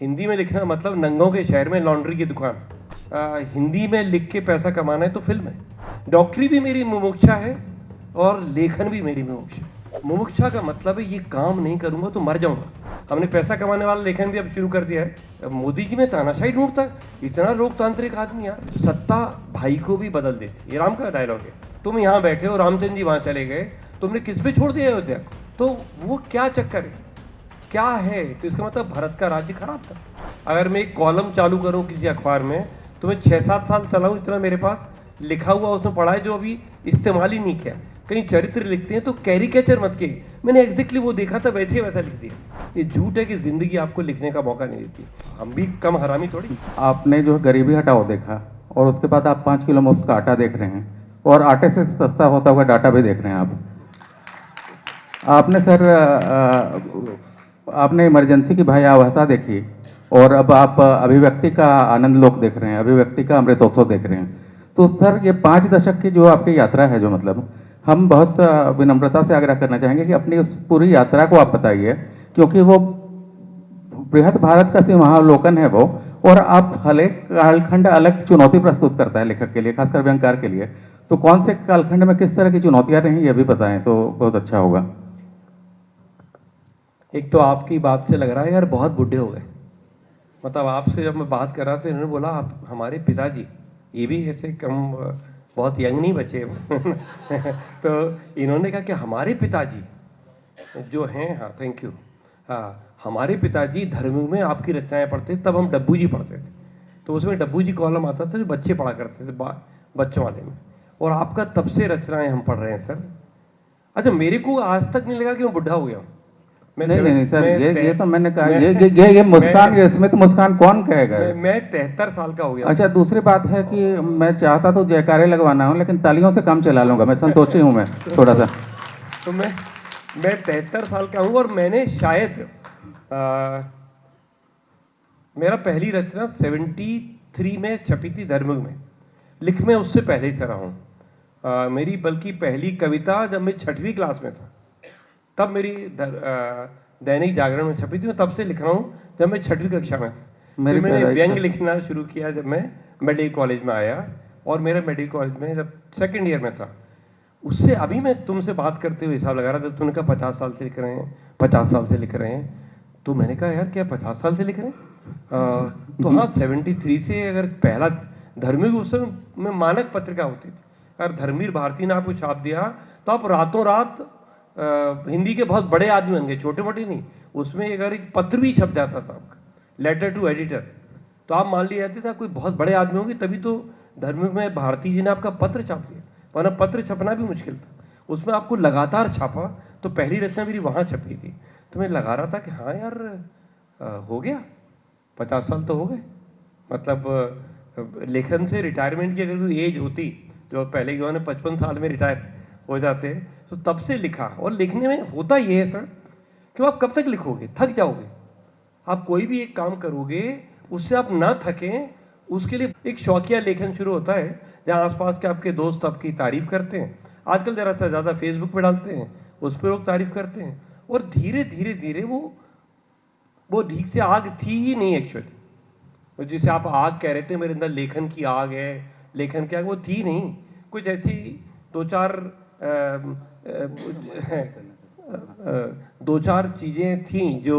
हिंदी में लिखना मतलब नंगों के शहर में लॉन्ड्री की दुकान। हिंदी में लिख के पैसा कमाना है तो फिल्म है। डॉक्टरी भी मेरी मुमुक्षा है और लेखन भी मेरी मुमुक्षा। मुमुक्षा का मतलब है ये काम नहीं करूंगा तो मर जाऊंगा। हमने पैसा कमाने वाला लेखन भी अब शुरू कर दिया है। अब मोदी जी में तानाशाही ढूंढता है, इतना लोकतांत्रिक आदमी यार। सत्ता भाई को भी बदल देती, ये राम का डायलॉग है। तुम यहाँ बैठे हो, रामचंद्र जी वहां चले गए, तुमने किस पे छोड़ दिया अयोध्या को? तो वो क्या चक्कर है, क्या है? तो इसका मतलब भारत का राज्य खराब था। अगर मैं एक कॉलम चालू करूं किसी अखबार में तो मैं 6-7 साल चलाऊं, इतना मेरे पास लिखा हुआ उसमें पढ़ा है जो अभी इस्तेमाल ही नहीं किया। कहीं चरित्र लिखते हैं तो कैरिकेचर मत किए, मैंने एग्जैक्टली वो देखा था वैसे वैसा लिख दिया। ये झूठ है कि जिंदगी आपको लिखने का मौका नहीं देती। हम भी कम हरामी थोड़ी। आपने जो गरीबी हटाओ देखा और उसके बाद आप 5 किलो मुफ्त का आटा देख रहे हैं और आटे से सस्ता होता हुआ डाटा भी देख रहे हैं आप। आपने सर आपने इमरजेंसी की भयावहता देखी और अब आप अभिव्यक्ति का आनंद लोक देख रहे हैं, अभिव्यक्ति का अमृतोत्सव देख रहे हैं। तो सर ये 5 दशक की जो आपकी यात्रा है, जो मतलब हम बहुत विनम्रता से आग्रह करना चाहेंगे कि अपनी उस पूरी यात्रा को आप बताइए, क्योंकि वो बृहद भारत का सिंहावलोकन है वो, और आप हर एक कालखंड अलग चुनौती प्रस्तुत करता है लेखक के लिए, खासकर व्यंगकार के लिए। तो कौन से कालखंड में किस तरह की चुनौतियां रही ये भी बताएं तो बहुत अच्छा होगा। एक तो आपकी बात से लग रहा है यार बहुत बुढ़े हो गए। मतलब आपसे जब मैं बात कर रहा था इन्होंने बोला आप हमारे पिताजी, ये भी ऐसे कम बहुत यंग नहीं बचे तो इन्होंने कहा कि हमारे पिताजी जो हैं, हाँ थैंक यू, हाँ हमारे पिताजी धर्म में आपकी रचनाएं पढ़ते थे, तब हम डब्बू जी पढ़ते थे। तो उसमें डब्बू जी कॉलम आता था जो बच्चे पढ़ा करते थे बच्चों वाले में, और आपका तब से रचनाएं हम पढ़ रहे हैं सर। अच्छा, मेरे को आज तक नहीं लगा कि मैं बुढ़ा हो गया हूँ। नहीं सर, ये तो मैंने कहा, ये मुस्कान, ये स्मित मुस्कान कौन कहेगा? मैं 73 साल का हो गया। अच्छा, दूसरी बात है कि मैं चाहता तो जयकारे लगवाना हूँ, लेकिन तालियों से काम चला लूंगा, मैं संतोषी हूँ मैं थोड़ा सा। तो मैं 73 साल का हूँ और मैंने शायद मेरा पहली रचना 73 में छपी थी धर्मयुग में। लिख में उससे पहले ही रहा हूँ। मेरी बल्कि पहली कविता जब मैं 6वीं क्लास में था, तब मेरी दैनिक जागरण में छपी थी। मैं तब से लिख रहा हूँ जब मैं 6वीं कक्षा में था। मैंने व्यंग लिखना शुरू किया जब मैं मेडिकल कॉलेज में आया, और मेरा मेडिकल कॉलेज में जब 2nd ईयर में था। उससे अभी मैं तुमसे बात करते हुए हिसाब लगा रहा था, तुमने कहा 50 साल से लिख रहे हैं, 50 साल से लिख रहे हैं। तो मैंने कहा यार क्या 50 साल से लिख रहे हैं? तो हाँ, 73 से अगर पहला धर्मवीर, उस समय में मानक पत्रिका होती थी, अगर धर्मवीर भारती ने आपको छाप दिया तो आप रातों रात हिंदी के बहुत बड़े आदमी बन गए, छोटे मोटे नहीं। उसमें अगर एक पत्र भी छप जाता था आपका, लेटर टू एडिटर, तो आप मान लिया जाते थे कोई बहुत बड़े आदमी होंगे, तभी तो धर्मवीर में भारती जी ने आपका पत्र छाप दिया, वरना पत्र छपना भी मुश्किल था। उसमें आपको लगातार छापा, तो पहली रचना मेरी वहाँ छपी थी। तो मैं लगा रहा था कि हाँ यार हो गया, 50 साल तो हो गए। मतलब लेखन से रिटायरमेंट की अगर कोई एज होती, जो पहले के जमाने 55 साल में रिटायर हो जाते, तो तब से लिखा। और लिखने में होता ये है सर कि आप कब तक लिखोगे, थक जाओगे। आप कोई भी एक काम करोगे उससे आप ना थकें, उसके लिए एक शौकिया लेखन शुरू होता है, जहाँ आसपास के आपके दोस्त आपकी तारीफ करते हैं। आजकल जरा सा ज़्यादा फेसबुक पे डालते हैं, उस पर लोग तारीफ करते हैं, और धीरे धीरे धीरे वो ठीक से आग थी ही नहीं एक्चुअली। तो जिसे आप आग कह रहे थे, मेरे अंदर लेखन की आग है, लेखन की आग, वो थी नहीं। कुछ ऐसी दो चार चीज़ें थीं जो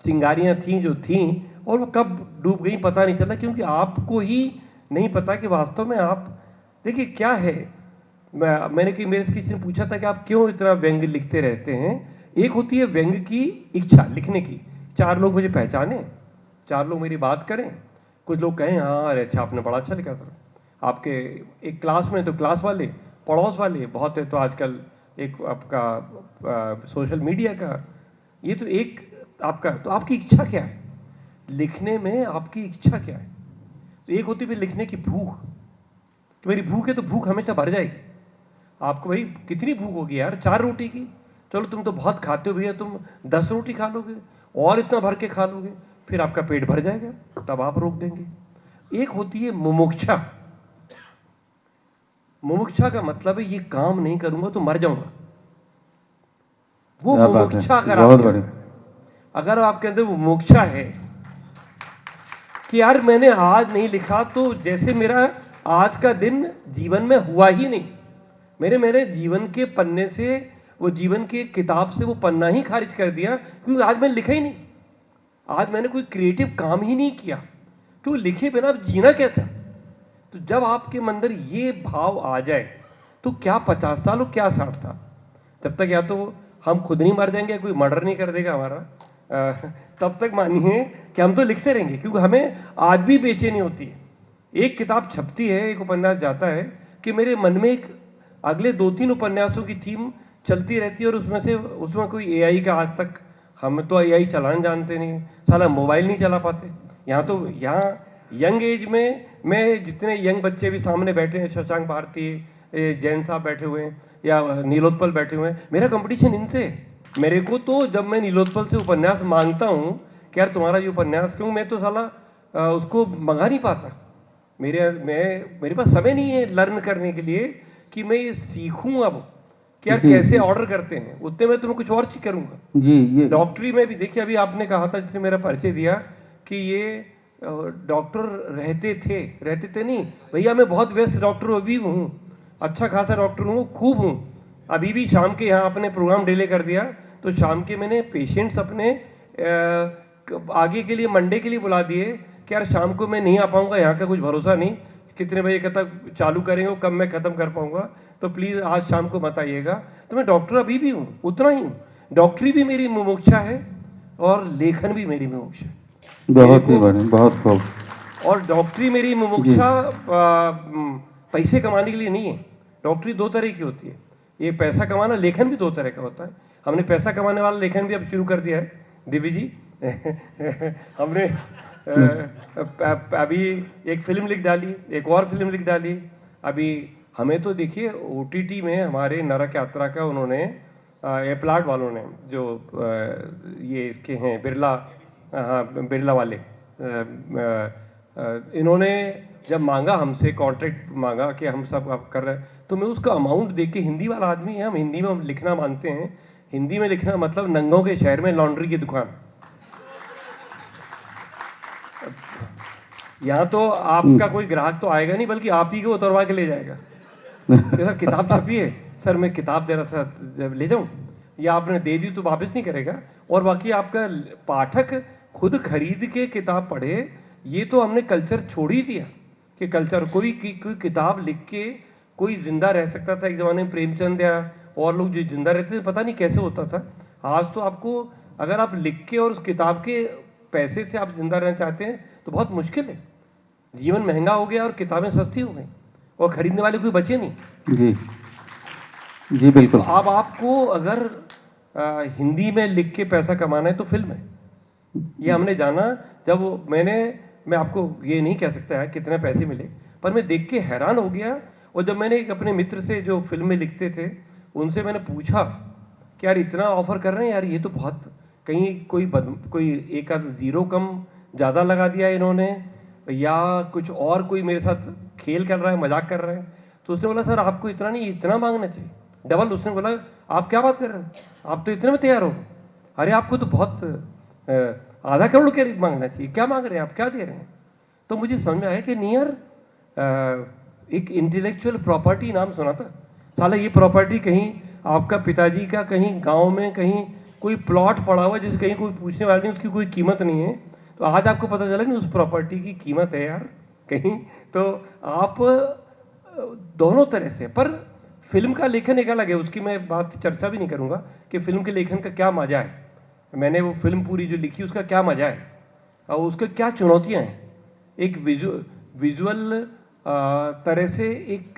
चिंगारियाँ थीं जो थीं, और वो कब डूब गई पता नहीं चला, क्योंकि आपको ही नहीं पता कि वास्तव में आप, देखिए क्या है। मैंने कि मेरे से किसी ने पूछा था कि आप क्यों इतना व्यंग लिखते रहते हैं। एक होती है व्यंग की इच्छा लिखने की, 4 लोग मुझे पहचाने, 4 लोग मेरी बात करें, कुछ लोग कहें हाँ अरे अच्छा आपने बड़ा अच्छा लिखा था। आपके एक क्लास में तो क्लास वाले, पड़ोस वाले बहुत है, तो आजकल एक आपका सोशल मीडिया का, ये तो एक आपका, तो आपकी इच्छा क्या है लिखने में, आपकी इच्छा क्या है? तो एक होती है लिखने की भूख, कि मेरी भूख है तो भूख हमेशा भर जाएगी। आपको भाई कितनी भूख होगी यार, 4 रोटी की, चलो तुम तो बहुत खाते हो भैया, तुम 10 रोटी खा लोगे और इतना भर के खा लोगे, फिर आपका पेट भर जाएगा, तब आप रोक देंगे। एक होती है मुमुक्षा। मुमुक्षा का मतलब है ये काम नहीं करूंगा तो मर जाऊंगा। वो मुमुक्षा अगर अगर आपके अंदर वो मोक्षा है कि यार मैंने आज नहीं लिखा तो जैसे मेरा आज का दिन जीवन में हुआ ही नहीं, मेरे मेरे जीवन के पन्ने से, वो जीवन की किताब से वो पन्ना ही खारिज कर दिया, क्योंकि आज मैंने लिखा ही नहीं, आज मैंने कोई क्रिएटिव काम ही नहीं किया। क्यों लिखे बिना अब जीना कैसा? तो जब आपके अंदर ये भाव आ जाए तो क्या 50 साल और क्या 60 साल, जब तक या तो हम खुद नहीं मर जाएंगे, कोई मर्डर नहीं कर देगा हमारा, तब तक मानिए कि हम तो लिखते रहेंगे, क्योंकि हमें आज भी बेचैनी होती है। एक किताब छपती है, एक उपन्यास जाता है कि मेरे मन में एक अगले 2-3 उपन्यासों की थीम चलती रहती है, और उसमें कोई एआई का आज तक, हम तो एआई चलाना जानते नहीं, साला मोबाइल नहीं चला पाते। यहाँ यंग एज में मैं जितने यंग बच्चे भी सामने बैठे हैं, शशांक भारती, जैन साहब बैठे हुए हैं या नीलोत्पल बैठे हुए हैं, मेरा कंपटीशन इनसे है। मेरे को तो जब मैं नीलोत्पल से उपन्यास मांगता हूँ कि यार तुम्हारा ये उपन्यास, क्यों मैं तो साला उसको मंगा नहीं पाता, मेरे पास समय नहीं है लर्न करने के लिए कि मैं ये सीखूं अब कि यार कैसे ऑर्डर करते हैं, उतने में तो मैं कुछ और चीज करूंगा। जी, ये डॉक्टरी में भी देखिए, अभी आपने कहा था, जिसने मेरा परिचय दिया कि ये डॉक्टर रहते थे नहीं भैया, मैं बहुत व्यस्त डॉक्टर अभी हूँ, अच्छा खासा डॉक्टर हूँ, खूब हूँ। अभी भी शाम के यहाँ अपने प्रोग्राम डिले कर दिया, तो शाम के मैंने पेशेंट्स अपने आगे के लिए मंडे के लिए बुला दिए कि यार शाम को मैं नहीं आ पाऊंगा, यहाँ का कुछ भरोसा नहीं, कितने बजे तक चालू करेंगे, कब मैं खत्म कर पाऊंगा, तो प्लीज आज शाम को मत आइएगा। तो मैं डॉक्टर अभी भी हूँ, उतना ही हूँ। डॉक्टरी भी मेरी मुमुक्षा है और लेखन भी मेरी मुमुक्षा है। बहुत ही बढ़िया, बहुत खूब। और डॉक्टरी मेरी मुमुक्षा पैसे कमाने के लिए नहीं है। डॉक्टरी 2 तरह की होती है, ये पैसा कमाना, लेखन भी 2 तरह का होता है। हमने पैसा कमाने वाला लेखन भी अब शुरू कर दिया है दिव्य जी। हमने अभी एक फिल्म लिख डाली, एक और फिल्म लिख डाली। अभी हमें तो देखिए ओटीटी में हमारे नरक यात्रा का उन्होंने एप्लाट वालों ने, जो ये इसके हैं बिरला, हाँ बिरला वाले, इन्होंने जब मांगा हमसे, कॉन्ट्रैक्ट मांगा कि हम सब आप कर रहे हैं, तो मैं उसका अमाउंट देख के, हिंदी वाला आदमी है, हम हिंदी में लिखना मानते हैं, हिंदी में लिखना मतलब नंगों के शहर में लॉन्ड्री की दुकान। यहाँ तो आपका कोई ग्राहक तो आएगा नहीं, बल्कि आप ही को उतरवा के ले जाएगा। सर किताब छपी है, सर मैं किताब दे रहा था, जब ले जाऊं, या आपने दे दी तो वापस नहीं करेगा, और बाकी आपका पाठक खुद खरीद के किताब पढ़े, ये तो हमने कल्चर छोड़ ही दिया कि कल्चर कोई किताब लिख के कोई जिंदा रह सकता था। एक जमाने में प्रेमचंद या और लोग जो जिंदा रहते थे, पता नहीं कैसे होता था। आज तो आपको, अगर आप लिख के और उस किताब के पैसे से आप जिंदा रहना चाहते हैं तो बहुत मुश्किल है। जीवन महंगा हो गया और किताबें सस्ती हो गई और खरीदने वाले कोई बचे नहीं। जी जी बिल्कुल। तो अब आपको अगर हिंदी में लिख के पैसा कमाना है तो फिल्म है। ये हमने जाना जब मैं आपको ये नहीं कह सकता है कितने पैसे मिले, पर मैं देख के हैरान हो गया। और जब मैंने एक अपने मित्र से जो फिल्म में लिखते थे, उनसे मैंने पूछा कि यार इतना ऑफर कर रहे हैं यार, ये तो बहुत, कहीं कोई एक आध जीरो कम ज़्यादा लगा दिया इन्होंने, या कुछ और कोई मेरे साथ खेल कर रहा है, मजाक कर रहे हैं। तो उसने बोला सर आपको इतना नहीं, इतना मांगना चाहिए, डबल। उसने बोला आप क्या बात कर रहे हैं, आप तो इतने में तैयार हो, अरे आपको तो बहुत आधा करोड़ के मांगना चाहिए, क्या मांग रहे हैं आप, क्या दे रहे हैं। तो मुझे समझ में आया कि नियर एक इंटेलेक्चुअल प्रॉपर्टी नाम सुना था, साला ये प्रॉपर्टी कहीं आपका पिताजी का कहीं गांव में कहीं कोई प्लॉट पड़ा हुआ जिसे कहीं कोई पूछने वाला नहीं, उसकी कोई कीमत नहीं है। तो आज आपको पता चला नहीं उस प्रॉपर्टी की कीमत है यार कहीं। तो आप दोनों तरह से, पर फिल्म का लेखन एक अलग है, उसकी मैं बात चर्चा भी नहीं करूंगा कि फिल्म के लेखन का क्या मजा है। मैंने वो फिल्म पूरी जो लिखी उसका क्या मजा है और उसके क्या चुनौतियां हैं। एक विजुअल तरह से एक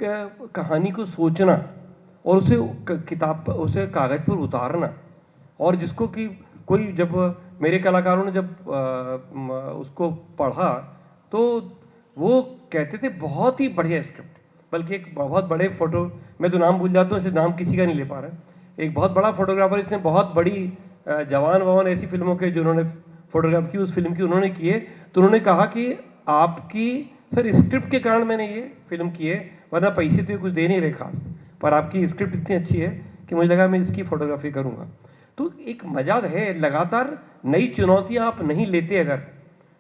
कहानी को सोचना और उसे कागज पर उतारना, और जिसको कि कोई, जब मेरे कलाकारों ने जब उसको पढ़ा तो वो कहते थे बहुत ही बढ़िया स्क्रिप्ट। बल्कि एक बहुत बड़े मैं तो नाम भूल जाता हूँ, इसे नाम किसी का नहीं ले पा रहा, एक बहुत बड़ा फोटोग्राफर, इसने बहुत बड़ी जवान ववान ऐसी फिल्मों के जो उन्होंने फोटोग्राफ की, उस फिल्म की उन्होंने किए, तो उन्होंने कहा कि आपकी सर स्क्रिप्ट के कारण मैंने ये फिल्म की है, वरना पैसे तो कुछ दे नहीं रहे खास, पर आपकी स्क्रिप्ट इतनी अच्छी है कि मुझे लगा मैं इसकी फोटोग्राफी करूँगा। तो एक मजा है, लगातार नई चुनौतियां आप नहीं लेते अगर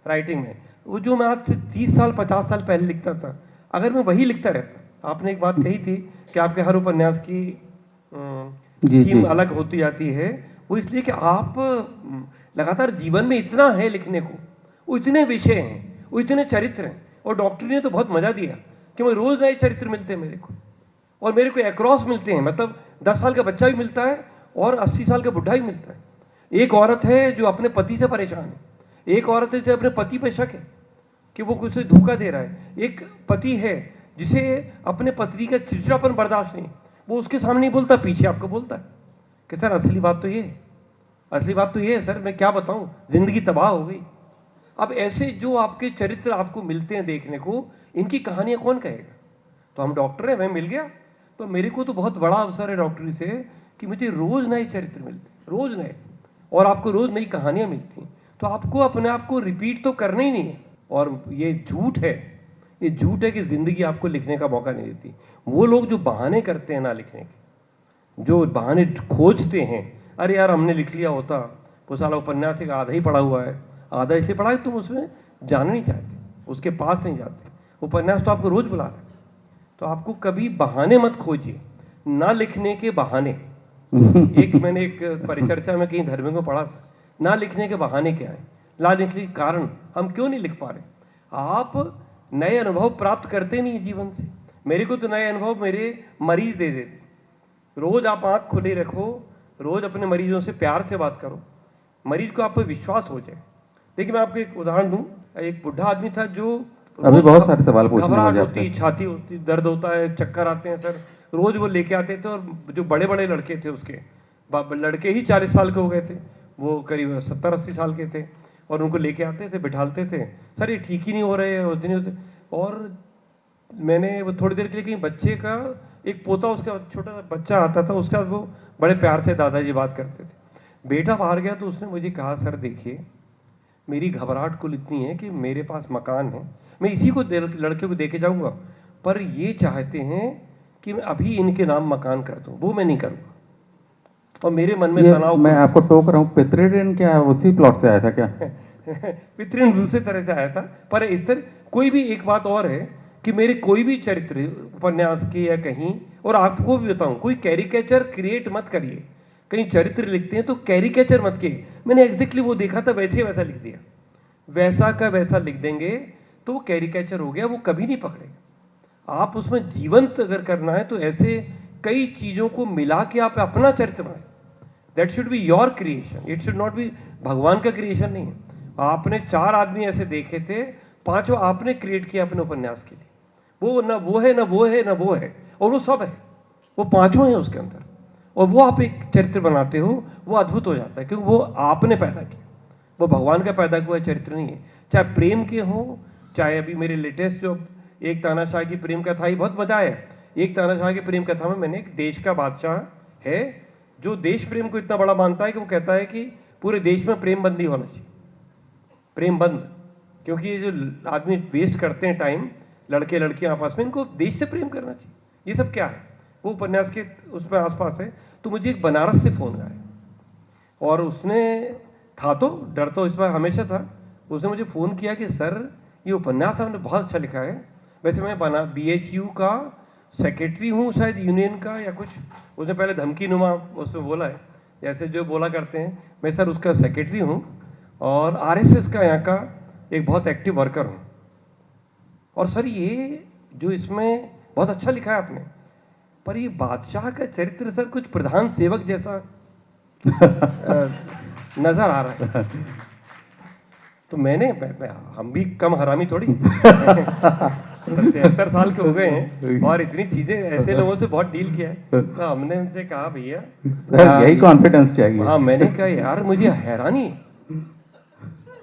राइटिंग में, वो जो मैं आज से 30 साल 50 साल पहले लिखता था, अगर मैं वही लिखता रहता। आपने एक बात कही थी कि आपके हर उपन्यास की थीम अलग होती जाती है, वो इसलिए कि आप लगातार जीवन में इतना है लिखने को, वो इतने विषय हैं, वो इतने चरित्र हैं, और डॉक्टरी ने तो बहुत मजा दिया कि मैं रोज नए चरित्र मिलते हैं मेरे को, और मेरे को अक्रॉस मिलते हैं, मतलब 10 साल का बच्चा भी मिलता है और 80 साल का बुढ़ा भी मिलता है। एक औरत है जो अपने पति से परेशान है, एक औरत है जो अपने पति पे शक है कि वो कुछ धोखा दे रहा है, एक पति है जिसे अपने पत्नी का चिड़चिड़ापन बर्दाश्त नहीं, वो उसके सामने नहीं बोलता, पीछे आपको बोलता है कि सर असली बात तो ये है, असली बात तो ये है सर, मैं क्या बताऊं, जिंदगी तबाह हो गई। अब ऐसे जो आपके चरित्र आपको मिलते हैं देखने को, इनकी कहानियां कौन कहेगा? तो हम डॉक्टर हैं, मैं मिल गया, तो मेरे को तो बहुत बड़ा अवसर है डॉक्टरी से कि मुझे रोज नए चरित्र मिलते, रोज नए, और आपको रोज नई कहानियां मिलती हैं। तो आपको अपने आप को रिपीट तो करना ही नहीं है। और ये झूठ है, ये झूठ है कि जिंदगी आपको लिखने का मौका नहीं देती। वो लोग जो बहाने करते हैं ना लिखने के, जो बहाने खोजते हैं, अरे यार हमने लिख लिया होता, वो साला उपन्यास एक आधा ही पढ़ा हुआ है, आधा इसे पढ़ा है, तुम उसमें जाना नहीं चाहते, उसके पास नहीं जाते। उपन्यास तो आपको रोज बुला रहे, तो आपको कभी बहाने मत खोजिए, ना लिखने के बहाने। एक मैंने एक परिचर्चा में कहीं धर्म में पढ़ा था, ना लिखने के बहाने क्या है, ना लिखने के कारण हम क्यों नहीं लिख पा रहे। आप नए अनुभव प्राप्त करते नहीं जीवन से। मेरे को तो नए अनुभव मेरे मरीज दे देते। रोज आप आंख खुली रखो, रोज अपने मरीजों से प्यार से बात करो, मरीज को आप पर विश्वास हो जाए। देखिए मैं आपको एक उदाहरण दूं, एक बुढ़ा आदमी था जो अभी बहुत सारे सवाल पूछने घबराहट मुझे होती, आपसे। छाती होती, दर्द होता है, चक्कर आते हैं सर, रोज वो लेके आते थे। और जो बड़े बड़े लड़के थे उसके लड़के ही 40 साल के हो गए थे, वो करीब 70-80 साल के थे, और उनको लेके आते थे, बिठालते थे, सर ये ठीक ही नहीं हो रहे, उस दिन होते। और मैंने वो थोड़ी देर के लिए कहीं बच्चे का एक पोता, उसका छोटा सा बच्चा आता था, उसका वो बड़े प्यार से दादाजी बात करते थे। बेटा बाहर गया तो उसने मुझे कहा, सर देखिए मेरी घबराहट कुल इतनी है कि मेरे पास मकान है, मैं इसी को लड़के को देके जाऊंगा, पर ये चाहते हैं कि मैं अभी इनके नाम मकान कर दूं, वो मैं नहीं करूंगा। और मेरे मन में तनाव, मैं आपको टोक रहा हूँ, पितृऋण क्या उसी प्लॉट से आया था क्या? पितृण दूसरी तरह से आया था, पर इस तरह कोई भी एक बात और है कि मेरे कोई भी चरित्र उपन्यास के या कहीं, और आपको भी बताऊं, कोई कैरिकेचर क्रिएट मत करिए। कहीं चरित्र लिखते हैं तो कैरिकेचर मत किए। मैंने एग्जैक्टली वो देखा था, वैसे वैसा लिख दिया, वैसा का वैसा लिख देंगे तो वो कैरिकेचर हो गया, वो कभी नहीं पकड़ेगा। आप उसमें जीवंत अगर करना है तो ऐसे कई चीजों को मिला के आप अपना चरित्र बनाए। That should be your creation, it should not be भगवान का क्रिएशन नहीं है। आपने 4 आदमी ऐसे देखे थे, 5 आपने क्रिएट किया अपने उपन्यास के लिए। वो ना वो है, ना वो है, ना वो है, और वो सब है, वो 5 हैं उसके अंदर, और वो आप एक चरित्र बनाते हो, वो अद्भुत हो जाता है, क्योंकि वो आपने पैदा किया, वो भगवान का पैदा हुआ चरित्र नहीं है। चाहे प्रेम के हो, चाहे अभी मेरे लेटेस्ट जो एक तानाशाह की प्रेम कथा ही बहुत मजा आया। एक तानाशाह की प्रेम कथा में मैंने एक देश का बादशाह है जो देश प्रेम को इतना बड़ा मानता है कि वो कहता है कि पूरे देश में प्रेम बंदी होना चाहिए, प्रेम बंद, क्योंकि ये जो आदमी वेस्ट करते हैं टाइम, लड़के लड़कियां आपस में, इनको देश से प्रेम करना चाहिए। ये सब क्या है, वो उपन्यास के उसमें आसपास है। तो मुझे एक बनारस से फोन आया, और उसने था तो डर तो इस बार हमेशा था, उसने मुझे फ़ोन किया कि सर ये उपन्यास आपने बहुत अच्छा लिखा है। वैसे मैं BHU का सेक्रेटरी हूँ शायद, यूनियन का या कुछ, उसने पहले धमकी नुमा उसमें बोला है, जैसे जो बोला करते हैं। मैं सर उसका सेक्रेटरी हूँ और RSS का यहाँ का एक बहुत एक्टिव वर्कर हूँ, और सर ये जो इसमें बहुत अच्छा लिखा है आपने, पर ये बादशाह का चरित्र सर कुछ प्रधान सेवक जैसा नजर आ रहा है। तो मैंने हम भी कम हरामी थोड़ी 73 साल के हो गए हैं और इतनी चीजें ऐसे लोगों से बहुत डील किया है, तो हमने उनसे कहा भैया यही कॉन्फिडेंस चाहिए। हाँ, मैंने कहा यार मुझे हैरानी है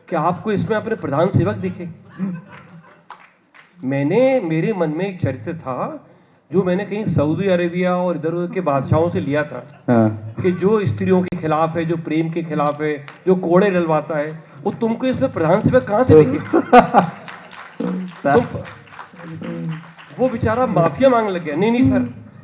कि आपको इसमें अपने प्रधान सेवक दिखे। मेरे मन में एक चरित्र था जो मैंने कहीं सऊदी अरेबिया और इधर उधर के बादशाहों से लिया था, कि जो स्त्रियों के खिलाफ है, जो प्रेम के खिलाफ है, जो कोड़े डलवाता है, वो तुमको इसमें प्रधान सेवक कहाँ से दिखे? वो बेचारा माफिया मांगने लग गया। नहीं सर,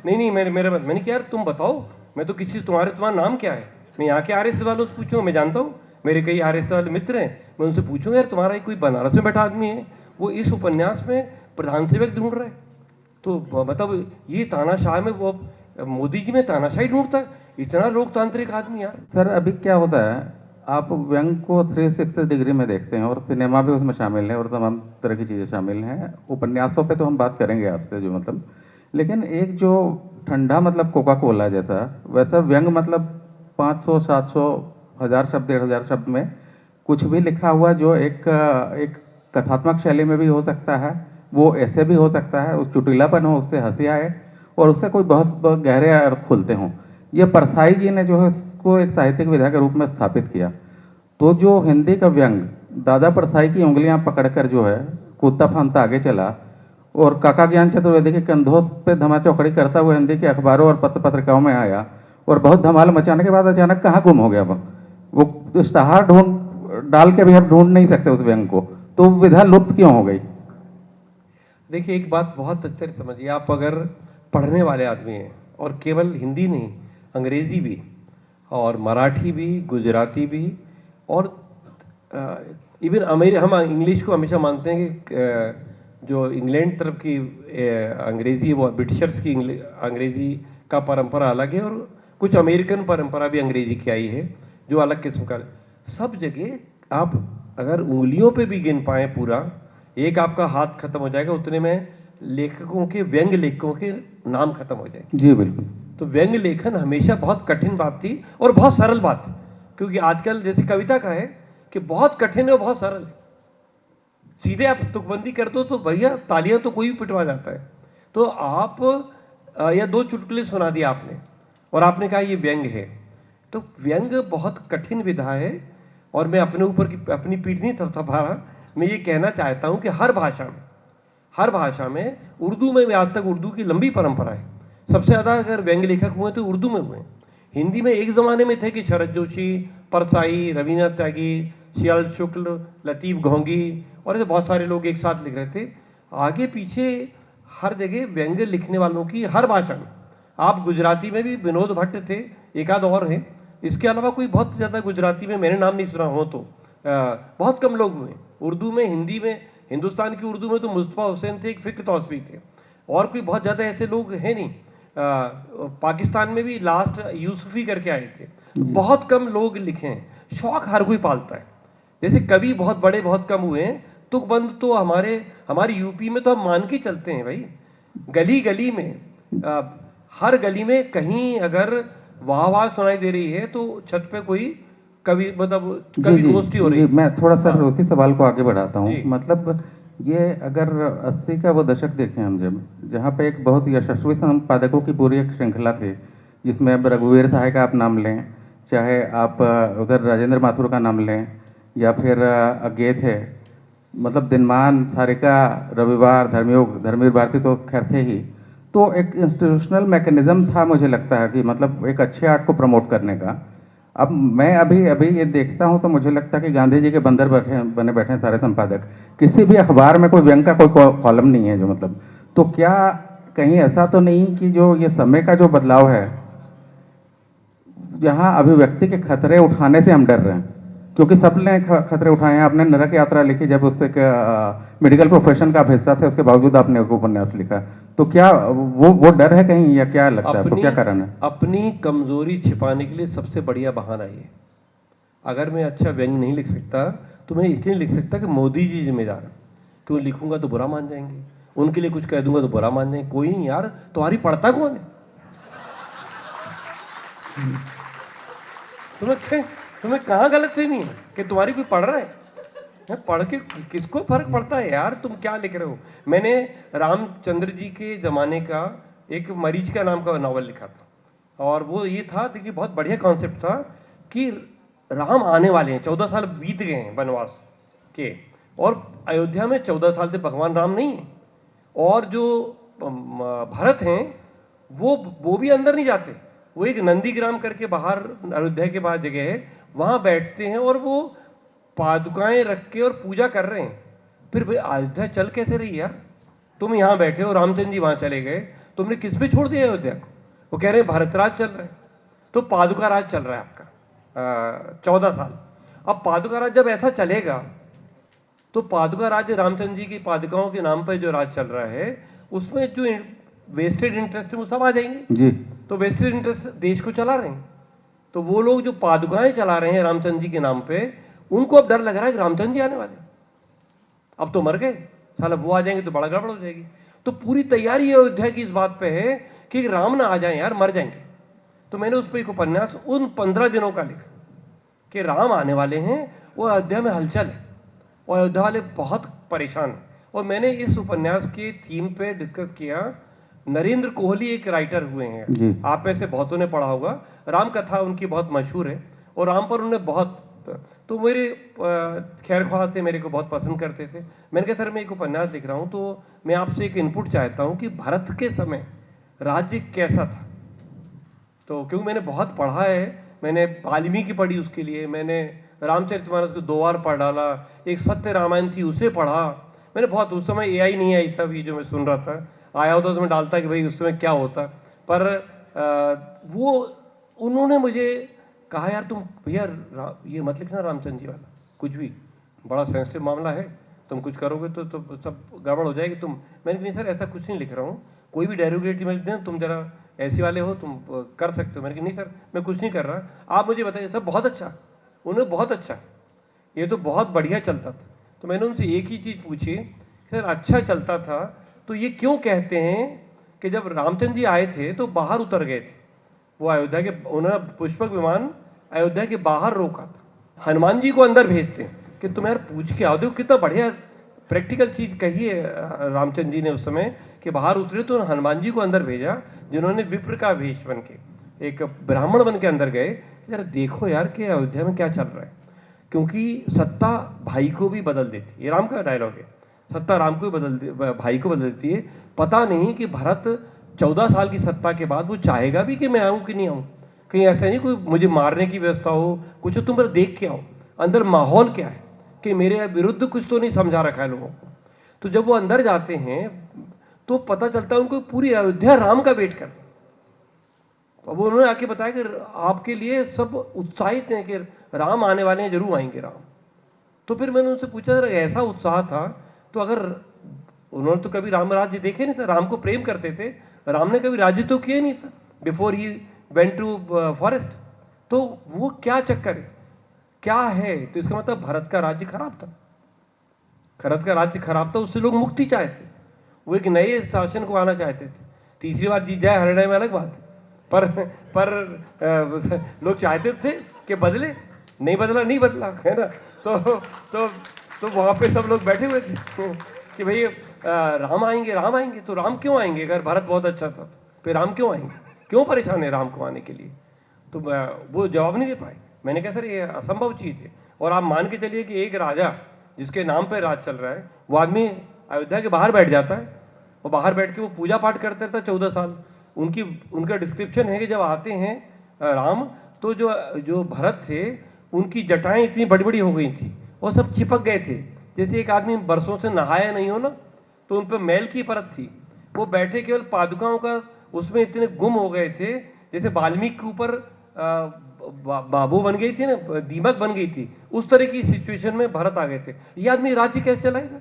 नहीं मैंने कहा यार तुम बताओ, मैं तो तुम्हारा नाम क्या है? मैं यहाँ के आरएसएस वालों से पूछूंगा, मैं जानता हूँ मेरे कई आरएसएस वाले मित्र हैं, मैं उनसे पूछूंगा यार तुम्हारा कोई बनारस में बैठा आदमी है, वो इस उपन्यास में प्रधान सेवक ढूंढ रहे हैं। तो मतलब ये तानाशाह में वो मोदी जी में तानाशाही ढूंढता है, इतना लोकतांत्रिक आदमी यार। सर अभी क्या होता है, आप व्यंग को 360 डिग्री में देखते हैं और सिनेमा भी उसमें शामिल है और तमाम तरह की चीज़ें शामिल हैं। उपन्यासों पे तो हम बात करेंगे आपसे जो मतलब, लेकिन एक जो ठंडा मतलब कोका कोला जैसा, वैसा व्यंग मतलब 500 700 1000 शब्द 1500 शब्द में कुछ भी लिखा हुआ जो एक कथात्मक शैली में भी हो सकता है, वो ऐसे भी हो सकता है, उस चुटीलापन हो, उससे हंसी आए और उससे कोई बहुत गहरे अर्थ खुलते हों। ये परसाई जी ने जो है इसको एक साहित्यिक विधा के रूप में स्थापित किया। तो जो हिंदी का व्यंग दादा परसाई की उंगलियां पकड़कर जो है कूदता फांदता आगे चला और काका ज्ञान चतुर्वेदी के कंधों पे धमाचौकड़ी करता हुआ हिंदी के अखबारों और पत्र पत्रिकाओं में आया और बहुत धमाल मचाने के बाद अचानक कहाँ गुम हो गया वो इश्तहार ढूंढ डाल के भी हम ढूंढ नहीं सकते उस व्यंग को, तो विधा लुप्त क्यों हो गई? देखिए एक बात बहुत अच्छे से समझिए, आप अगर पढ़ने वाले आदमी हैं और केवल हिंदी नहीं, अंग्रेजी भी और मराठी भी, गुजराती भी और इवन हम इंग्लिश को हमेशा मानते हैं कि जो इंग्लैंड तरफ की अंग्रेजी है वो ब्रिटिशर्स की अंग्रेजी का परंपरा अलग है और कुछ अमेरिकन परंपरा भी अंग्रेजी की आई है जो अलग किस्म का। सब जगह आप अगर उंगलियों पे भी गिन पाए पूरा, एक आपका हाथ खत्म हो जाएगा उतने में लेखकों के, व्यंग लेखकों के नाम खत्म हो जाएंगे। जी बिल्कुल। तो व्यंग लेखन हमेशा बहुत कठिन बात थी और बहुत सरल बात है, क्योंकि आजकल जैसे कविता का है कि बहुत कठिन है और बहुत सरल है। सीधे आप तुकबंदी कर दो तो भैया तालियां तो कोई भी पिटवा जाता है। तो आप या दो चुटकुले सुना दिया आपने और आपने कहा ये व्यंग है, तो व्यंग बहुत कठिन विधा है। और मैं अपने ऊपर की अपनी पीठ नहीं थपथपा रहा, मैं ये कहना चाहता हूं कि हर भाषा में उर्दू में आज तक उर्दू की लंबी परंपरा है। सबसे ज़्यादा अगर व्यंग लेखक हुए तो उर्दू में हुए। हिंदी में एक ज़माने में थे कि शरद जोशी, परसाई, रवीन्द्रनाथ टैगोर, शियाल शुक्ल, लतीफ़ घोंगी और ऐसे बहुत सारे लोग एक साथ लिख रहे थे। आगे पीछे हर जगह व्यंग लिखने वालों की हर भाषा में, आप गुजराती में भी विनोद भट्ट थे, एक आध और हैं, इसके अलावा कोई बहुत ज़्यादा गुजराती में मैंने नाम नहीं सुना हो तो बहुत कम लोग हुए। उर्दू में, हिंदी में, हिंदुस्तान की उर्दू में तो मुस्तफ़ा हुसैन थे, एक फ़िक्र तौसीफ़ी थे, और कोई बहुत ज़्यादा ऐसे लोग हैं नहीं। पाकिस्तान में भी लास्ट यूसुफी करके आए थे, बहुत कम लोग लिखे हैं। शौक हर कोई पालता है, जैसे कवि बहुत बड़े बहुत कम हुए हैं, तुकबंद तो हमारी यूपी में तो हम मान के चलते हैं भाई। गली गली में हर गली में कहीं अगर वाह वाह सुनाई दे रही है तो छत पे कोई कवि मतलब कवि गोष्ठी हो रही है। मैं थोड़ा सा उसी सवाल को आगे बढ़ाता हूँ। मतलब ये अगर 80 का वो दशक देखें हम, जहाँ पे एक बहुत यशस्वी संपादकों की पूरी एक श्रृंखला थी, जिसमें अब रघुवीर सहाय का आप नाम लें, चाहे आप उधर राजेंद्र माथुर का नाम लें, या फिर अगे थे, मतलब दिनमान, सारिका, रविवार, धर्मयोग, धर्मवीर भारती तो खैर थे ही। तो एक इंस्टीट्यूशनल मैकेनिज्म था मुझे लगता है कि मतलब एक अच्छे आर्ट को प्रमोट करने का। अब मैं अभी ये देखता हूँ तो मुझे लगता है कि गांधी जी के बंदर बने बैठे हैं सारे संपादक। किसी भी अखबार में कोई व्यंग का कोई कॉलम नहीं है जो मतलब, तो क्या कहीं ऐसा तो नहीं कि जो ये समय का जो बदलाव है, जहाँ अभिव्यक्ति के खतरे उठाने से हम डर रहे हैं? क्योंकि सबने खतरे उठाए हैं। आपने नरक यात्रा लिखी, जब उससे मेडिकल प्रोफेशन का आप हिस्सा थे, उसके बावजूद आपने उपन्यास लिखा, तो क्या वो डर है कहीं, या क्या लगता है आपको, क्या कारण है? अपनी कमजोरी छिपाने के लिए सबसे बढ़िया बहाना ये, अगर मैं अच्छा व्यंग नहीं लिख सकता तो मैं इसलिए लिख सकता कि मोदी जी जिम्मेदार, क्यों लिखूंगा तो बुरा मान जाएंगे, उनके लिए कुछ कह दूंगा तो बुरा मान जाएंगे। कोई नहीं यार, तुम्हारी पढ़ता कौन है? तुम्हें कहाँ गलतफहमी है कि तुम्हारी कोई पढ़ रहा है? पढ़ के किसको फर्क पड़ता है यार, तुम क्या लिख रहे हो? मैंने रामचंद्र जी के जमाने का एक मरीज का नाम का नावल लिखा था, और वो ये था, देखिए बहुत बढ़िया कॉन्सेप्ट था कि राम आने वाले हैं, 14 साल बीत गए हैं वनवास के, और अयोध्या में 14 साल से भगवान राम नहीं है, और जो भरत हैं वो भी अंदर नहीं जाते, वो एक नंदीग्राम करके बाहर, अयोध्या के बाहर जगह है, वहां बैठते हैं और वो पादुकाएं रख के और पूजा कर रहे हैं। फिर भाई अयोध्या चल कैसे रही यार? तुम यहाँ बैठे हो, रामचंद्र जी वहां चले गए, तुमने किस पे छोड़ दिया अयोध्या को? वो कह रहे हैं भारत राज चल रहा है, तो पादुका राज चल रहा है आपका। 14 साल। अब पादुका राज जब ऐसा चलेगा तो पादुका राज्य रामचंद्र जी की पादुकाओं के नाम पर जो राज चल रहा है उसमें जो वेस्टेड इंटरेस्ट है वो सब आ जाएंगे जी तो वेस्टेड इंटरेस्ट देश को चला रहे हैं। तो वो लोग जो पादुकाएं चला रहे हैं रामचंद्र जी के नाम पे उनको अब डर लग रहा है कि रामचंद्र जी आने वाले, अब तो मर गए साला, वो आ जाएंगे तो बड़ा गड़बड़ हो जाएगी। तो पूरी तैयारी अयोध्या की इस बात पे है कि राम ना आ जाए यार, मर जाएंगे। तो मैंने उस पर एक उपन्यास उन 15 दिनों का लिखा कि राम आने वाले हैं, वो अयोध्या में हलचल है और अयोध्या वाले बहुत परेशान हैं। और मैंने इस उपन्यास के थीम पे डिस्कस किया। नरेंद्र कोहली एक राइटर हुए जी। हैं, आप में से बहुतों ने पढ़ा होगा, राम कथा उनकी बहुत मशहूर है और राम पर उन्होंने बहुत, तो मेरे खैर ख्वाह से मेरे को बहुत पसंद करते थे। मैंने कहा सर मैं एक उपन्यास लिख रहा हूँ तो मैं आपसे एक इनपुट चाहता हूँ कि भारत के समय राज्य कैसा था। तो क्योंकि मैंने बहुत पढ़ा है, मैंने वाल्मीकि पढ़ी उसके लिए, मैंने रामचरितमानस को 2 बार पढ़ डाला, एक सत्य रामायण थी उसे पढ़ा मैंने बहुत। उस समय एआई नहीं आई सब, ये जो मैं सुन रहा था आया होता तो मैं डालता कि भाई उस समय क्या होता, पर वो उन्होंने मुझे कहा यार तुम भैया ये मत लिखना रामचंद्र जी वाला, कुछ भी बड़ा सेंसिटिव मामला है, तुम कुछ करोगे तो सब गड़बड़ हो जाएगी। मैंने कहा नहीं सर ऐसा कुछ नहीं लिख रहा हूँ, कोई भी डेरोगेटिव लिख दें, तुम जरा ऐसे वाले हो, तुम कर सकते हो। मैंने कहा नहीं सर मैं कुछ नहीं कर रहा, आप मुझे बताइए। सर बहुत अच्छा, उन्होंने बहुत अच्छा, ये तो बहुत बढ़िया चलता था। तो मैंने उनसे एक ही चीज़ पूछी, सर अच्छा चलता था तो ये क्यों कहते हैं कि जब रामचंद्र जी आए थे तो बाहर उतर गए थे, वो अयोध्या के, उन्होंने पुष्पक विमान अयोध्या के बाहर रोका था, हनुमान जी को अंदर भेजते कि तुम यार पूछ के आओ। देखो कितना बढ़िया प्रैक्टिकल चीज कही है रामचंद्र जी ने उस समय कि बाहर उतरे तो हनुमान जी को अंदर भेजा, जिन्होंने विप्र का वेश बन के एक ब्राह्मण बन के अंदर गए। यार देखो यार कि अयोध्या में क्या चल रहा है, क्योंकि सत्ता भाई को भी बदल देती है, ये राम का डायलॉग है, सत्ता राम को भाई को बदल देती है। पता नहीं कि भरत 14 साल की सत्ता के बाद वो चाहेगा भी कि मैं आऊं कि नहीं आऊं, कहीं ऐसा नहीं कोई मुझे मारने की व्यवस्था हो, कुछ तुम पर देख के आओ अंदर माहौल क्या है, कि मेरे विरुद्ध कुछ तो नहीं समझा रखा है लोगों को। तो जब वो अंदर जाते हैं तो पता चलता है उनको पूरी अयोध्या राम का वेट कर। अब उन्होंने आके बताया कि आपके लिए सब उत्साहित हैं कि राम आने वाले हैं, जरूर आएंगे राम। तो फिर मैंने उनसे पूछा अगर ऐसा उत्साह था तो अगर उन्होंने तो कभी राम राज्य देखे नहीं था, राम को प्रेम करते थे, राम ने कभी राज्य तो किया नहीं था before he went to forest, तो वो क्या चक्कर है, क्या है? तो इसका मतलब भारत का राज्य खराब था, भारत का राज्य खराब था, उससे लोग मुक्ति चाहते, वो एक नए शासन को आना चाहते थे। तीसरी बार जीत जाए हरियाणा में अलग बात है, पर लोग चाहते थे कि बदले, नहीं बदला, नहीं बदला, है ना। तो वहाँ पे सब लोग बैठे हुए थे कि भाई राम आएंगे, राम आएंगे। तो राम क्यों आएंगे अगर भारत बहुत अच्छा था, फिर राम क्यों आएंगे, क्यों परेशान है राम को आने के लिए? तो वो जवाब नहीं दे पाए। मैंने कहा सर ये असंभव चीज़ है, और आप मान के चलिए कि एक राजा जिसके नाम पर राज चल रहा है, वो आदमी अयोध्या के बाहर बैठ जाता है और बाहर बैठ के वो पूजा पाठ करते रहता 14 साल। उनका डिस्क्रिप्शन है कि जब आते हैं राम तो जो भरत थे उनकी जटाएं इतनी बड़ी बड़ी हो गई थी और सब चिपक गए थे, जैसे एक आदमी बरसों से नहाया नहीं हो ना, तो उन पर मैल की परत थी। वो बैठे केवल पादुकाओं का उसमें इतने गुम हो गए थे, जैसे वाल्मीकि के ऊपर बाबू बन गई थी ना, दीमक बन गई थी, उस तरह की सिचुएशन में भरत आ गए थे। ये आदमी राज्य कैसे चलाएगा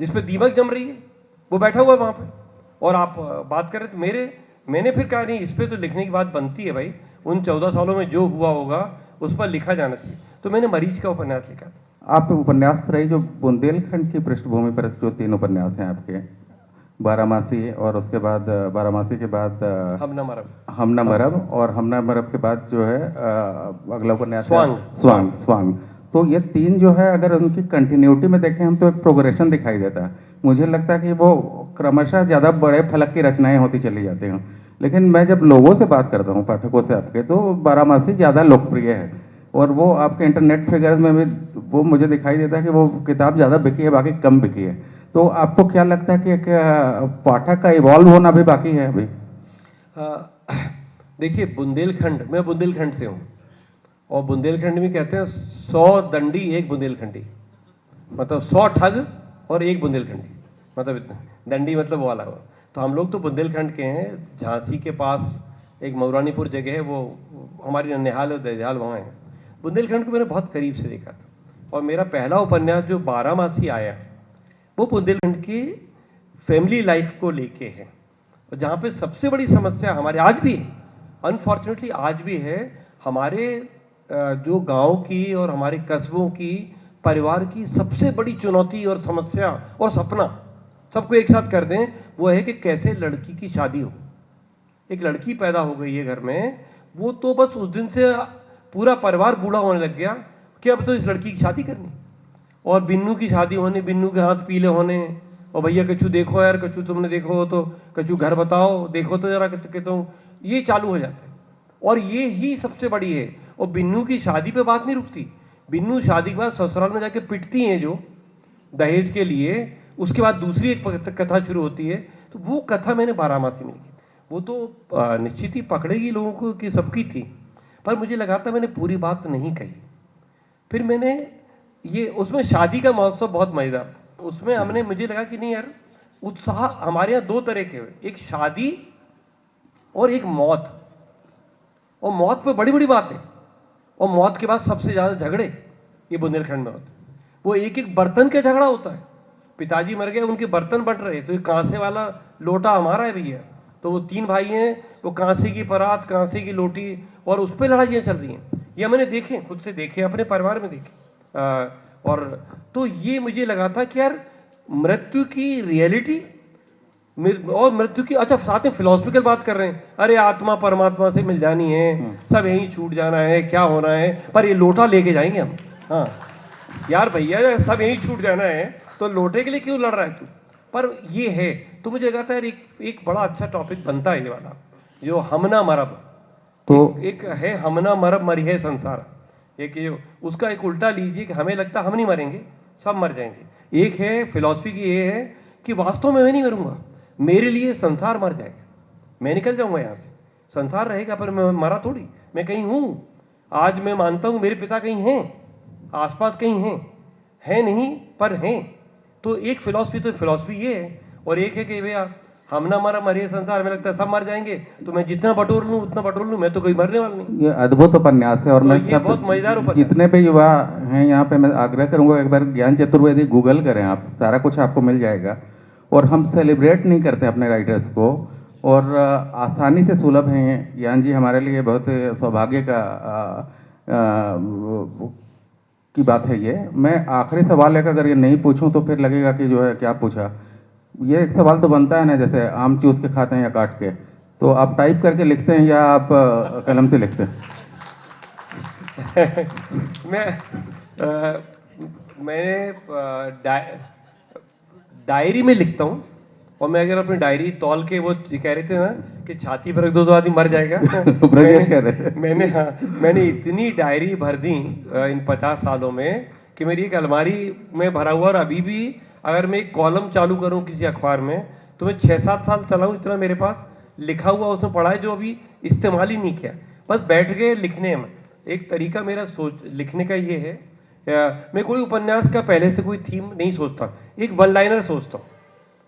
जिसपे दीमक जम रही है? वो बैठा हुआ है वहां पे, और आप बात कर रहे थे मैंने फिर कहा नहीं, इस पर तो लिखने की बात बनती है भाई, उन 14 सालों में जो हुआ होगा उस पर लिखा जाना चाहिए। तो मैंने मरीज का उपन्यास लिखा। आप उपन्यास रही जो बुंदेलखंड की पृष्ठभूमि पर जो 3 उपन्यास हैं आपके, बारामासी, और उसके बाद बारामासी के बाद हमना मरब, और हमना मरब के बाद जो है अगला उपन्यास स्वांग। तो ये 3 जो है अगर उनकी कंटिन्यूटी में देखें हम तो एक प्रोग्रेशन दिखाई देता है। मुझे लगता है कि वो क्रमशः ज़्यादा बड़े फलक की रचनाएं होती चली जाती हैं, लेकिन मैं जब लोगों से बात करता हूँ, पाठकों से आपके, तो बारामासी ज़्यादा लोकप्रिय है, और वो आपके इंटरनेट फिगर्स में भी वो मुझे दिखाई देता है कि वो किताब ज़्यादा बिकी है, बाकी कम बिकी है। तो आपको क्या लगता है कि एक पाठक का इवॉल्व होना भी बाकी है अभी? देखिए बुंदेलखंड, मैं बुंदेलखंड से हूँ, और बुंदेलखंड में कहते हैं 100 दंडी 1 बुंदेलखंडी, मतलब 100 ठग और 1 बुंदेलखंडी, मतलब इतना दंडी मतलब वो वाला हो। तो हम लोग तो बुंदेलखंड के हैं, झांसी के पास एक मऊरानीपुर जगह है, वो हमारी ननिहाल और दरियाल वहाँ है। बुंदेलखंड को मैंने बहुत करीब से देखा था, और मेरा पहला उपन्यास जो बारामासी आया वो बुंदेलखंड की फैमिली लाइफ को लेके है, और जहाँ पे सबसे बड़ी समस्या हमारे आज भी है, अनफॉर्चुनेटली आज भी है, हमारे जो गांव की और हमारे कस्बों की परिवार की सबसे बड़ी चुनौती और समस्या और सपना सबको एक साथ कर दें, वो है कि कैसे लड़की की शादी हो। एक लड़की पैदा हो गई है घर में, वो तो बस उस दिन से पूरा परिवार बूढ़ा होने लग गया कि अब तो इस लड़की की शादी करनी, और बिन्नू की शादी होने, बिन्नू के हाथ पीले होने, और भैया कछु देखो यार, कछु तुमने देखो हो तो, कछु घर बताओ, देखो तो जरा कहता हूँ, ये चालू हो जाता है। और ये ही सबसे बड़ी है। और बिन्नू की शादी पे बात नहीं रुकती, बिन्नू शादी के बाद ससुराल में जाके पिटती हैं जो दहेज के लिए, उसके बाद दूसरी एक कथा शुरू होती है। तो वो कथा मैंने बारामासी में की, वो तो निश्चित ही पकड़ेगी लोगों को कि सबकी थी, पर मुझे लगा था मैंने पूरी बात नहीं कही। फिर मैंने ये, उसमें शादी का महोत्सव बहुत मजेदार, उसमें हमने, मुझे लगा कि नहीं यार, उत्साह हमारे यहाँ दो तरह के हुए, एक शादी और एक मौत। और मौत पे बड़ी बड़ी बात है, और मौत के बाद सबसे ज्यादा झगड़े ये बुंदेलखंड में होते हैं। वो एक एक बर्तन का झगड़ा होता है, पिताजी मर गए, उनके बर्तन बट रहे, तो ये कांसे वाला लोटा हमारा है भैया, तो वो तीन भाई हैं, वो कांसे की परात, कांसे की लोटी, और उस पर लड़ाइयाँ चल रही हैं। ये मैंने देखे, खुद से देखे, अपने परिवार में देखे। और तो ये मुझे लगा था कि यार मृत्यु की रियलिटी और मृत्यु की, अच्छा साथ में फिलोसफिकल बात कर रहे हैं, अरे आत्मा परमात्मा से मिल जानी है, सब यहीं छूट जाना है, क्या होना है, पर ये लोटा लेके जाएंगे हम। हाँ यार भैया, सब यहीं छूट जाना है, तो लोटे के लिए क्यों लड़ रहा है तू? पर ये है, तो मुझे लगा था यार एक बड़ा अच्छा टॉपिक बनता है ये वाला, जो हमना मरब। तो एक है हमना मरब मरी है संसार, एक ये उसका एक उल्टा लीजिए कि हमें लगता हम नहीं मरेंगे, सब मर जाएंगे। एक है फिलॉसफी की, ये है कि वास्तव में मैं नहीं मरूंगा, मेरे लिए संसार मर जाएगा, मैं निकल जाऊंगा यहाँ से, संसार रहेगा पर मैं मरा थोड़ी, मैं कहीं हूँ। आज मैं मानता हूँ मेरे पिता कहीं हैं, आसपास कहीं हैं, है नहीं पर हैं। तो एक फिलॉसफी, तो फिलॉसफी ये है, और एक है कि भैया हम ना मरा मरिए संसार, में लगता है सब मर जाएंगे, तो मैं जितना बटोर लूँ उतना बटोर लूँ, मैं तो कोई मरने वाला नहीं। ये अद्भुत उपन्यास है, और तो मैं ये बहुत मजेदार उपन्यास, जितने भी युवा हैं यहाँ पे, मैं आग्रह करूंगा एक बार ज्ञान चतुर्वेदी गूगल करें आप, सारा कुछ आपको मिल जाएगा। और हम सेलिब्रेट नहीं करते अपने राइटर्स को, और आसानी से सुलभ हैं। ज्ञान जी हमारे लिए बहुत सौभाग्य का की बात है ये। मैं आखिरी सवाल लेकर अगर ये नहीं पूछूं तो फिर लगेगा कि जो है क्या पूछा। ये एक सवाल तो बनता है ना, जैसे आम चूस के खाते हैं या काट के, तो आप टाइप करके लिखते हैं या आप कलम से लिखते हैं? मैंने डायरी में लिखता हूँ, और मैं अगर अपनी डायरी तौल के, वो कह रहे थे ना कि छाती पर रख दो तो आदमी मर जाएगा मैंने इतनी डायरी भर दी इन 50 सालों में कि मेरी एक अलमारी में भरा हुआ, और अभी भी अगर मैं एक कॉलम चालू करूं किसी अखबार में तो मैं 6-7 साल चलाऊं, इतना मेरे पास लिखा हुआ उसमें पड़ा है जो अभी इस्तेमाल ही नहीं किया, बस बैठ गए लिखने में। एक तरीका मेरा लिखने का ये है, मैं कोई उपन्यास का पहले से कोई थीम नहीं सोचता, एक वन लाइनर सोचता हूँ।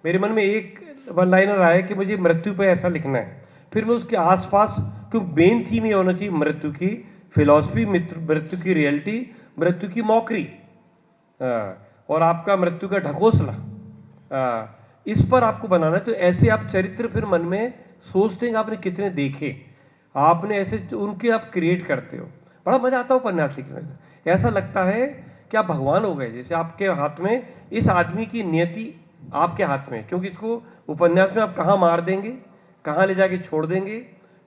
मेरे मन में एक वन लाइनर आया कि मुझे मृत्यु पर ऐसा लिखना है, फिर मैं उसके आसपास, क्योंकि मेन थीम ये होना चाहिए मृत्यु की फिलॉसफी, मृत्यु की रियलिटी, मृत्यु की मौकरी, और आपका मृत्यु का ढकोसला, इस पर आपको बनाना है। तो ऐसे आप चरित्र फिर मन में सोचते हैं, आपने कितने देखे, आपने ऐसे उनके आप क्रिएट करते हो, बड़ा मजा आता है उपन्यास लिखने में। ऐसा लगता है कि आप भगवान हो गए, जैसे आपके हाथ में इस आदमी की नियति आपके हाथ में, क्योंकि इसको उपन्यास में आप कहाँ मार देंगे, कहाँ ले जाके छोड़ देंगे,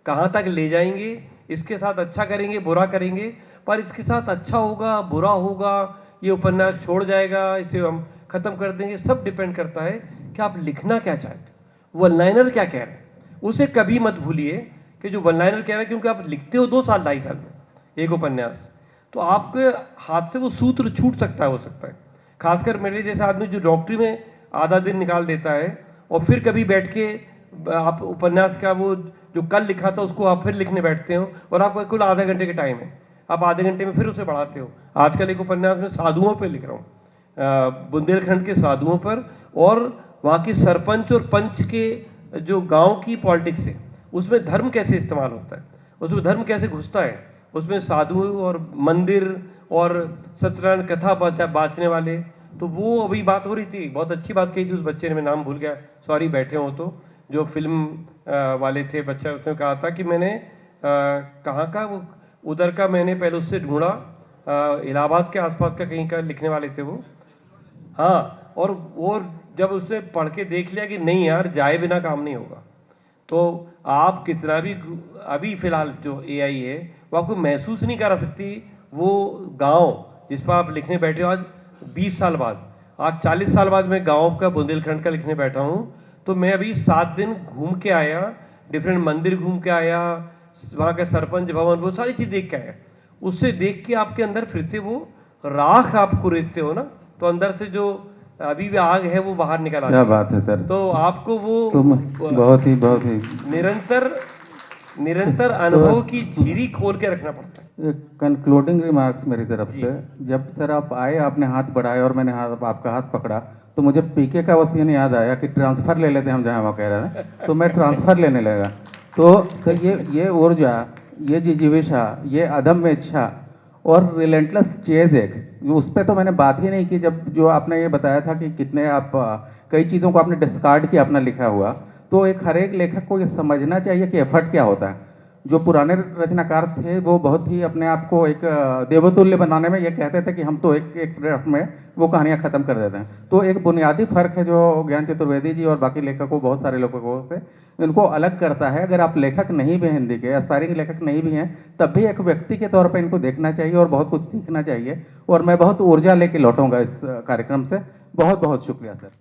कहाँ तक ले जाएंगे, इसके साथ अच्छा करेंगे बुरा करेंगे, पर इसके साथ अच्छा होगा बुरा होगा, ये उपन्यास छोड़ जाएगा, इसे हम खत्म कर देंगे, सब डिपेंड करता है कि आप लिखना क्या चाहते हो, वन लाइनर क्या कह रहे हैं, उसे कभी मत भूलिए कि जो वन लाइनर कह रहे हैं, क्योंकि आप लिखते हो 2 साल 2.5 साल में एक उपन्यास, तो आपके हाथ से वो सूत्र छूट सकता है, हो सकता है। खासकर मेरे जैसे आदमी जो डॉक्टरी में आधा दिन निकाल देता है, और फिर कभी बैठ के आप उपन्यास का वो जो कल लिखा था उसको आप फिर लिखने बैठते हो, और आपका कुल आधे घंटे का टाइम है, आप आधे घंटे में फिर उसे बढ़ाते हो। आजकल एक उपन्यास में साधुओं पर लिख रहा हूँ, बुंदेलखंड के साधुओं पर, और वहाँ की सरपंच और पंच के जो गांव की पॉलिटिक्स है उसमें धर्म कैसे इस्तेमाल होता है, उसमें धर्म कैसे घुसता है, उसमें साधु और मंदिर और सत्यनारायण कथा बाँचने वाले, तो वो अभी बात हो रही थी। बहुत अच्छी बात कही थी उस बच्चे ने, मैं नाम भूल गया, सॉरी, बैठे हो तो, जो फिल्म वाले थे बच्चा, उसने कहा था कि मैंने कहाँ का वो उधर का मैंने पहले उससे ढूंढा, इलाहाबाद के आसपास का कहीं का लिखने वाले थे वो। हाँ, और वो जब उसने पढ़ के देख लिया कि नहीं यार, जाए बिना काम नहीं होगा, तो आप कितना भी अभी फिलहाल जो एआई है वो आपको महसूस नहीं करा सकती वो गांव जिस पर आप लिखने बैठे हो आज 20 साल बाद, आज 40 साल बाद मैं गांव का बुंदेलखंड का लिखने बैठा हूँ। तो मैं अभी 7 दिन घूम के आया, डिफरेंट मंदिर घूम के आया, वहाँ के सरपंच भवन, वो सारी चीज़ देख के आया। उससे देख के आपके अंदर फिर से वो राख आपको रेतते हो ना, तो अंदर से जो अभी भी आग है वो बाहर निकल आती क्या है। बात है सर, तो आपको वो तुम बहुत ही निरंतर अनुभव की झीरी खोल के रखना पड़ता है। कंक्लूडिंग रिमार्क्स मेरी तरफ से, जब सर आप आए, आपने हाथ बढ़ाया और मैंने आपका हाथ पकड़ा, तो मुझे पीके का वो सीन याद आया कि ट्रांसफ़र ले लेते हम जहाँ वहाँ कह रहे हैं, तो मैं ट्रांसफ़र लेने लगा। तो ये ऊर्जा, ये जिजीविषा, ये अदम्य इच्छा और रिलेंटलेस चेज, एक उस पर तो मैंने बात ही नहीं की। जब जो आपने ये बताया था कि कितने आप कई चीज़ों को आपने डिस्कार्ड किया अपना लिखा हुआ, तो एक हर एक लेखक को ये समझना चाहिए कि एफर्ट क्या होता है। जो पुराने रचनाकार थे वो बहुत ही अपने आप को एक देवतुल्य बनाने में ये कहते थे कि हम तो एक ड्राफ्ट में वो कहानियाँ खत्म कर देते हैं। तो एक बुनियादी फर्क है जो ज्ञान चतुर्वेदी जी और बाकी लेखकों, बहुत सारे लेखकों से इनको अलग करता है। अगर आप लेखक नहीं भी हिंदी के, एस्पायरिंग लेखक नहीं भी हैं, तब भी एक व्यक्ति के तौर पर इनको देखना चाहिए और बहुत कुछ सीखना चाहिए। और मैं बहुत ऊर्जा लेके लौटूंगा इस कार्यक्रम से। बहुत बहुत शुक्रिया सर।